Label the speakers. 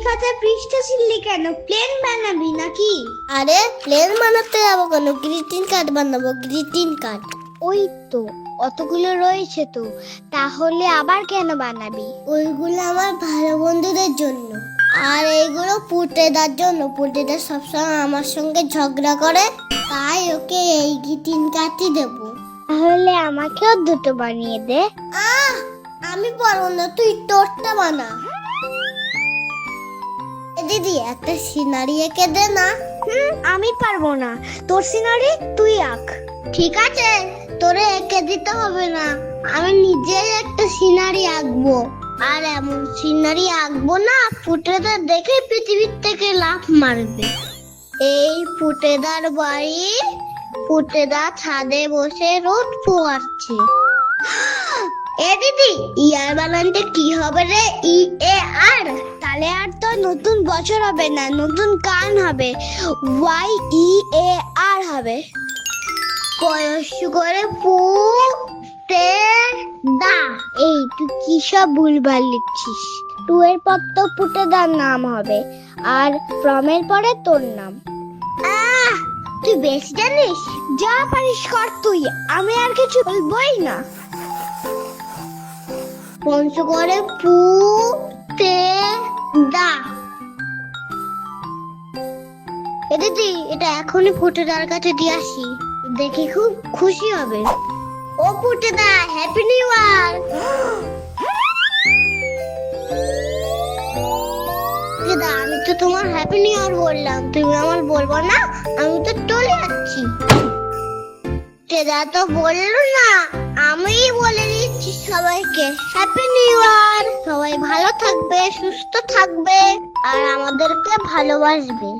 Speaker 1: পাতা পৃষ্ঠা ছিললি কেন? প্লেন বানাবি নাকি?
Speaker 2: আরে প্লেন বানাতে যাবো কেন, গ্রিটিং কার্ড বানাবো, গ্রিটিং কার্ড।
Speaker 1: ওই তো অতগুলো রয়েছে তো, তাহলে আবার কেন বানাবি?
Speaker 2: ওইগুলো আমার ভালো বন্ধুদের জন্য, আর এইগুলো পুটেদার জন্য। পুটেদা সবসময় আমার সঙ্গে ঝগড়া করে, তাই ওকে এই গ্রিটিং কার্ডই দেবো।
Speaker 1: তাহলে আমাকেও দুটো বানিয়ে দে।
Speaker 2: আমি পারবো না, তুই তোরটা বানা। দিদি একটা সিনারি এঁকে দে না।
Speaker 1: আমি পারবো না, তোর সিনারি তুই আঁক।
Speaker 2: ঠিক আছে, তোরে এঁকে দিতে হবে না, আমি নিজেই একটা সিনারি আঁকবো। আর এমন সিনারি আঁকবো না, পুটেদার দেখে পৃথিবীর থেকে লাফ মারবে। এই পুটেদার বাড়ি, পুটেদা ছাদে বসে রোদ পোয়াচ্ছে। এ দিদি, ইয়ার বানানটা কি হবে রে? ই এ আর?
Speaker 1: তাহলে আর তো নতুন বছর হবে না, নতুন গান হবে, ওয়াই ই এ আর হবে।
Speaker 2: বয়স করে পু তে দা।
Speaker 1: এই তুই কি সব ভুলভাল লিখছিস? টু এর পর তো পুটেদার নাম হবে, আর ফ্রম এর পরে তোর নাম।
Speaker 2: তুই বেশি জানিস।
Speaker 1: যা পারিস কর তুই, আমি আর কিছু বলবোই না।
Speaker 2: পঞ্চ করে পু তে দা। এ দিদি, এটা এখনই পুটেদার কাছে দিয়ে আসি, দেখি খুব খুশি হবে। ও পুটেদা, হ্যাপি নিউ ইয়ার। দিদা, আমি তো তোমার হ্যাপি নিউ ইয়ার বললাম, তুমি আমার বলবো না? আমি তো চলে যাচ্ছি। দিদা তো বললো না, আমিই বলে দিচ্ছি সবাইকে হ্যাপি নিউ ইয়ার। সবাই ভালো থাকবে, সুস্থ থাকবে, আর আমাদেরকে ভালোবাসবে।